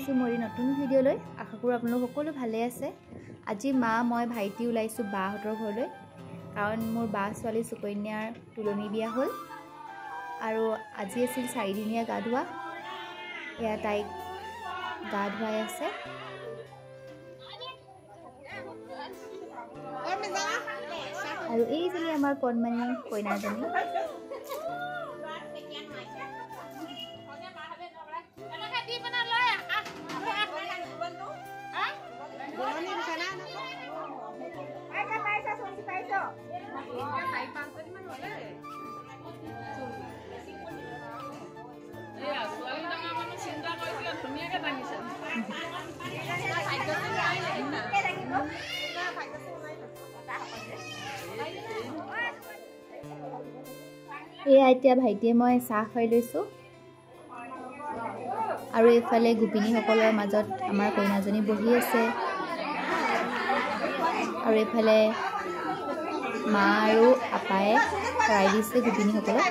আহিছোঁ মোৰ নতুন ভিডিঅ'লৈ। আশা কৰোঁ আপোনালোক সকলো ভালে আছে। আজি মা মই ভাইটি ওলাইছোঁ বাহঁতৰ ঘৰলৈ, কাৰণ মোৰ বা ছোৱালী সুকন্যাৰ তুলনি বিয়া হ'ল আৰু আজি আছিল 4 দিনীয়া গা ধোৱা। এয়া তাইক গা ধুৱাই আছে। আৰু এইজনী আমাৰ কণমানি কইনাজনী। এয়া এতিয়া ভাইটিয়ে মই চাহ খুৱাই লৈছোঁ আৰু এইফালে গোপিনীসকলৰ মাজত আমাৰ কইনাজনী বহি আছে আৰু এইফালে মা আৰু আপায়ে শৰাই দিছে গোপিনীসকলক।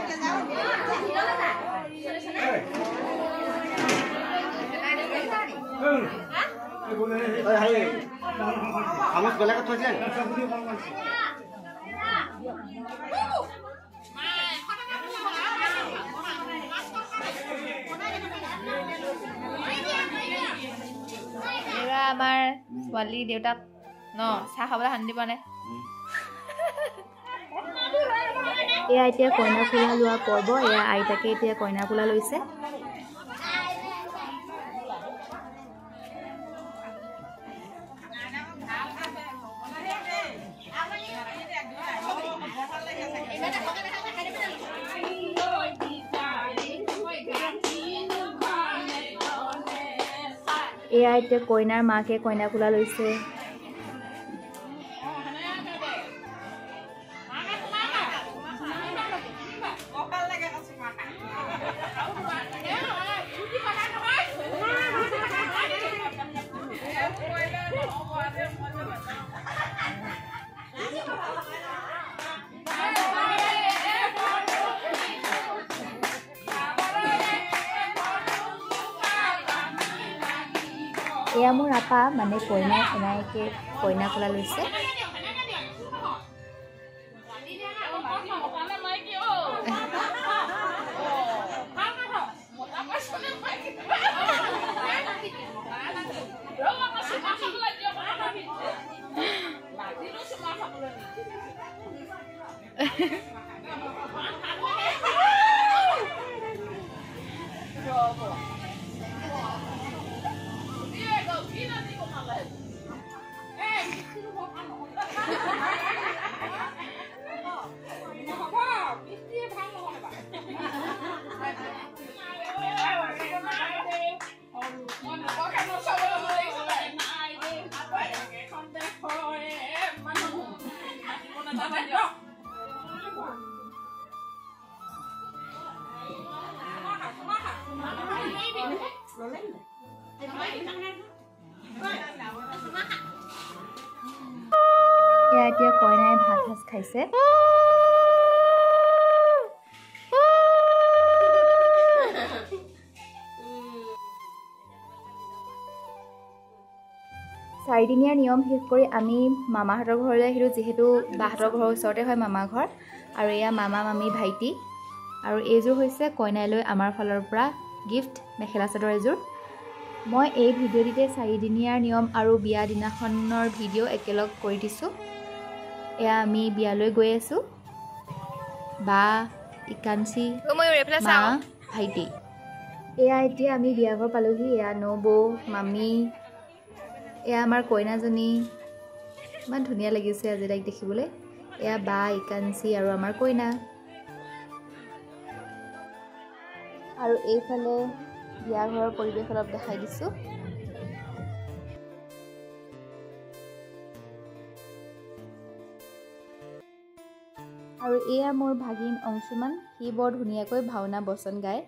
আমাৰ ছোৱালী দেউতাক ন চাহ খাবলৈ শান্তি পোৱা নাই। এয়া এতিয়া কইনা কোলা লোৱা পৰ্ব। এয়া আইতাকে এতিয়া কইনা কোলা লৈছে। এয়া এতিয়া কইনাৰ মাকে কইনা কোলা লৈছে। এয়া মোৰ আপা মানে কইনাৰ এনাইকে কইনা কোলা লৈছে। এতিয়া কইনাই ভাত সাজ খাইছে। চাৰিদিনীয়া নিয়ম শেষ কৰি আমি মামাহঁতৰ ঘৰলৈ আহিলোঁ, যিহেতু বাহঁতৰ ঘৰৰ ওচৰতে হয় মামা ঘৰ। আৰু এয়া মামা মামী ভাইটি আৰু এইযোৰ হৈছে কইনাইলৈ আমাৰ ফালৰ পৰা গিফ্ট মেখেলা চাদৰ এযোৰ। মই এই ভিডিঅ'টিতে 4 দিনীয়াৰ নিয়ম আৰু বিয়া দিনাখনৰ ভিডিঅ' একেলগ কৰি দিছোঁ। এয়া আমি বিয়ালৈ গৈ আছোঁ, বা ইকাঞ্চি মা ভাইটি। এয়া এতিয়া আমি বিয়াঘৰ পালোহি। এয়া নবৌ মামী, এয়া আমাৰ কইনাজনী। ইমান ধুনীয়া লাগিছে আজি তাইক দেখিবলৈ। এয়া বা ইকাঞ্চি আৰু আমাৰ কইনা। আৰু এইফালে বিয়া ঘৰৰ পৰিৱেশ অলপ দেখাই দিছোঁ। আৰু এয়া মোৰ ভাগিন অংশুমান। সি বৰ ধুনীয়াকৈ ভাওনা বচন গায়।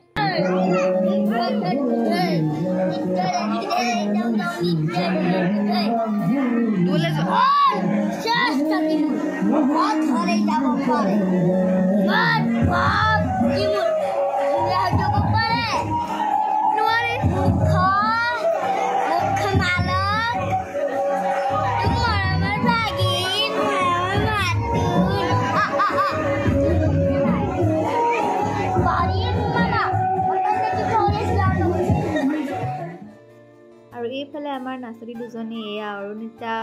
আমাৰ নাচনী দুজনী, এয়া অৰুণিতা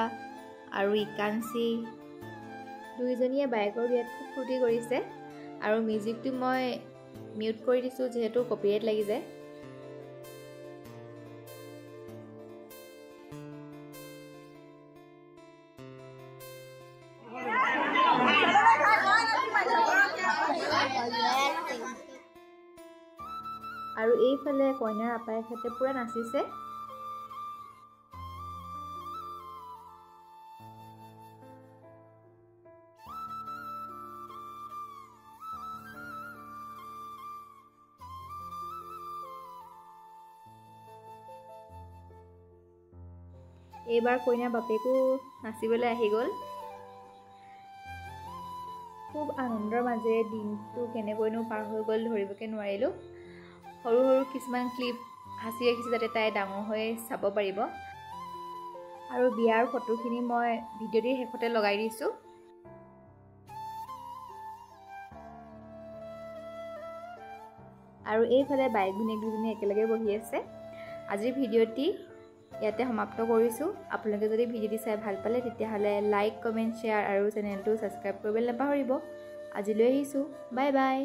আৰু ইকাঞ্চি, দুইজনীয়ে বায়েকৰ বিয়াত খুব ফূৰ্তি কৰিছে। আৰু মিউজিকটো মই মিউট কৰি দিছোঁ যিহেতু কপিৰাইট লাগি যায়। আৰু এইফালে কইনাৰ আপায়েকহঁতে পুৰা নাচিছে। এইবাৰ কইনাৰ বাপেকো নাচিবলৈ আহি গ'ল। খুব আনন্দৰ মাজেৰে দিনটো কেনেকৈনো পাৰ হৈ গ'ল ধৰিবকৈ নোৱাৰিলোঁ। সৰু সৰু কিছুমান ক্লিপ সাঁচি ৰাখিছোঁ যাতে তাই ডাঙৰ হৈ চাব পাৰিব। আৰু বিয়াৰ ফটোখিনি মই ভিডিঅ'টিৰ শেষতে লগাই দিছোঁ। আৰু এইফালে বাইক ভনীয়েক দুজনী একেলগে বহি আছে। আজিৰ ভিডিঅ'টি ইয়াতে সমাপ্ত কৰিছোঁ। আপোনালোকে যদি ভিডিঅ'টি চাই ভাল পালে তেতিয়াহ'লে লাইক, কমেণ্ট, শ্বেয়াৰ আৰু চেনেলটো ছাবস্ক্ৰাইব কৰিবলৈ নাপাহৰিব। আজিলৈ আহিছোঁ, বাই বাই।